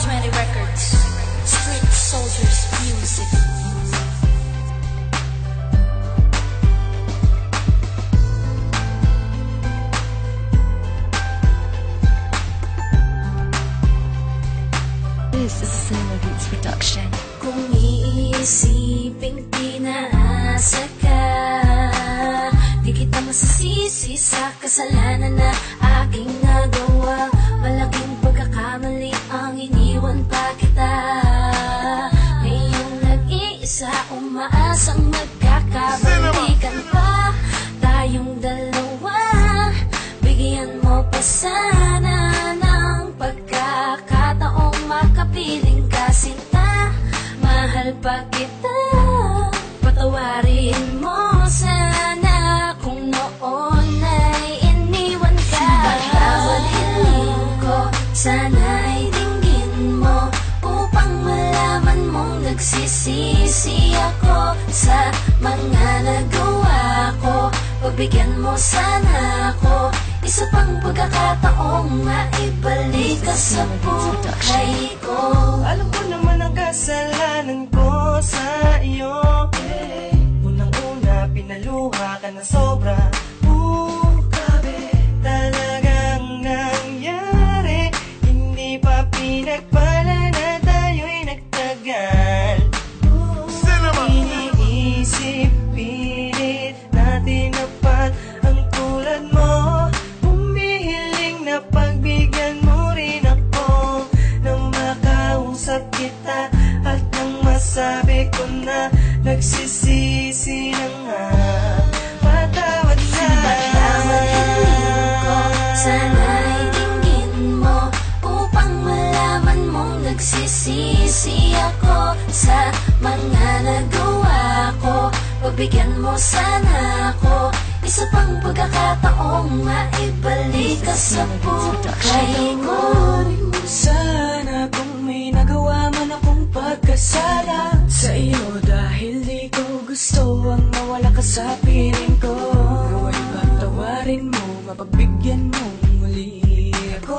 20 Records, Street Soldiers Music. This is a Cinema Beats production. Kung iisiping pinaasa ka, di kita masisisi sa kasalanan na aking nagawa. Malaking pagkakamali ang iniwan pa kita. Ngayong nag-iisa, umaasang magkakabalikan pa tayong dalawa. Bigyan mo pa sana ng pagkakataong makapiling ka, sinta. Mahal pa kita, patawarin mo sana kung noon ay iniwan ka. Bawat hiling ko, sana ay dinggin mo upang malaman mong nagsisisi ako sa mga nagawa ko. Pagbigyan mo sana ako isa pang pagkakataong maibalik ka sa buhay ko. Alam ko naman ang kasalanan ko sa iyo. Unang-una, pinaluha ka na sobra. Grabe, talagang nangyari. Hindi pa pinagpala na tayo'y nagtagal. Iniisip, pilit natin dapat ang tulad mo. Humihiling na pagbigyan mo rin ako nang makausap kita at nang masabi ko na nagsisisi na nga. Patawad na. Bawat hiling ko, sana ay dinggin mo upang malaman mong nagsisisi ako sa mga nagawa ko. Pagbigyan mo sana ako isa pang pagkakataong maibalik ka sa buhay ko. Sana kung may nagawa man akong pagkasala sa iyo, dahil di ko gusto ang mawala ka sa piling ko. Nawa'y patawarin mo, mapagbigyan mo muli ako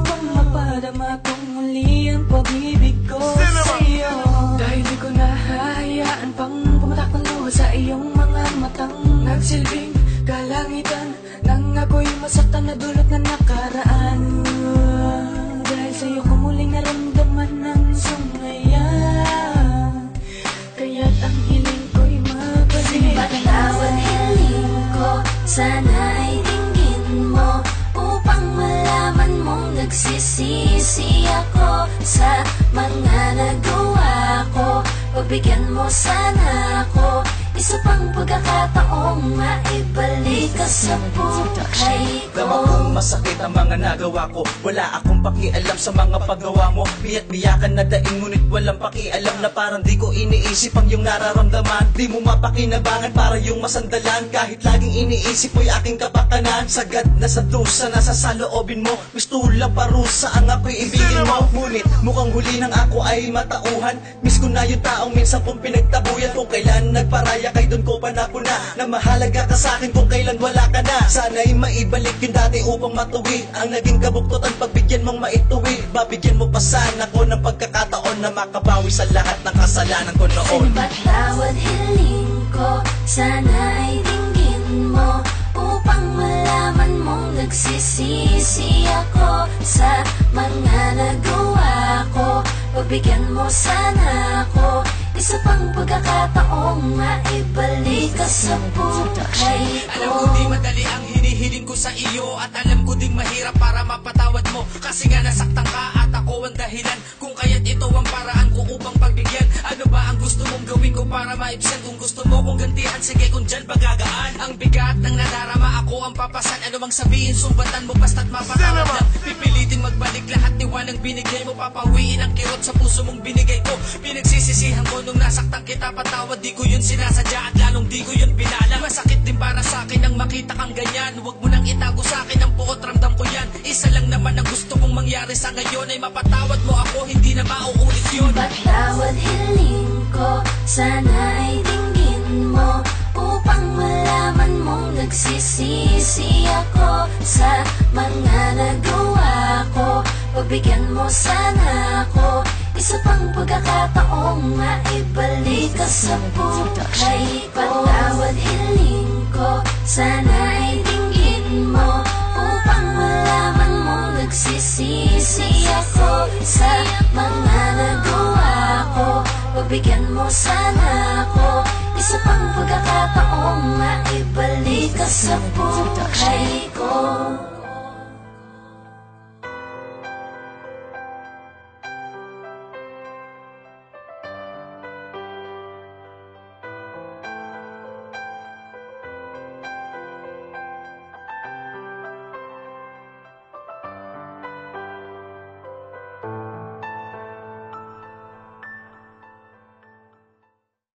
upang mapadama kong muli ang pag-ibig ko sa iyo. Dahil di ko nahahayaan pang pumatak ng luha sa iyong mga matang nagsilbing kalangitan nang ako'y masaktan na dulot na nakaraan. Dahil sa'yo ko muling naramdaman ng sungaya, kaya't ang hiling ko'y mabalik. Bawat hiling ko, sana ay dinggin mo upang malaman mong nagsisisi ako sa mga nagawa ko. Pagbigyan mo sana ako isa pang pagkakataong maibalik ka sa buhay ko. Dama kong masakit ang mga nagawa ko. Wala akong pakialam sa mga paggawa mo. Biya't-biyakan na daing ngunit walang pakialam na parang di ko iniisip ang iyong nararamdaman. Di mo mapakinabangan para yung masandalan. Kahit laging iniisip mo'y aking kapakanan. Sagad na sa dusa na sa saloobin mo. Gusto lang parusa ang ako'y ibigin mo. Ngunit mukhang huli ng ako ay matauhan. Miss ko na yung taong minsan kong pinagtabuyan. Kung kailan nagparaya kay doon ko panapuna na mahalaga ka sa akin kung kailan wala ka na. Sana'y maibalik yung dati upang matuwi ang naging kabuktutan. Pagbigyan mong maituwi, babigyan mo pa sana ko ng pagkakataon na makabawi sa lahat ng kasalanan ko noon. Bawat hiling ko, sana ay dinggin mo upang malaman mong nagsisisi ako sa mga nagawa ko. Pagbigyan mo sana ako isa pang pagkakataong maibalik ka sa buhay ko. Alam ko di madali ang hinihiling ko sa iyo, at alam ko ding mahirap para mapatawad mo. Kasi nga nasaktan ka at ako ang dahilan, kung kaya't ito ang paraan ko upang pagbigyan. Ano ba ang gusto mong gawin ko para maibsan? Kung gusto mo kong gantihan, sige kung dyan pagagaan. Ang bigat ng nadarama, ako ang papasan. Ano mang sabihin, sumbatan mo basta't mapatawad lang. Pipilitin magbalik lahat niwanang binigay mo. Papawiin ang kirot sa puso mong binigay ko. Pinagsisisihan ko nung nasaktan kita, patawad. Di ko yun sinasadya at lalong di ko yun pinala. Masakit din para sa akin ang makita kang ganyan. Huwag mo nang itago sa akin ang buot, ramdam ko yan. Isa lang naman ang gusto kong mangyari sa ngayon, ay mapatawad mo ako, hindi na mauulit yun. Bawat hiling ko, sana ay dinggin mo upang malaman mong nagsisisi ako sa mga nagawa ko. pagbigyan mo sana ako. Isa pang pagkakataong maibalik ka sa buhay ko. Patawad hiling ko, sana ay dinggin mo, upang malaman mong nagsisisi ako sa mga nagawa ko. Pagbigyan mo sana ako, isa pang pagkakataong maibalik ka sa buhay ko.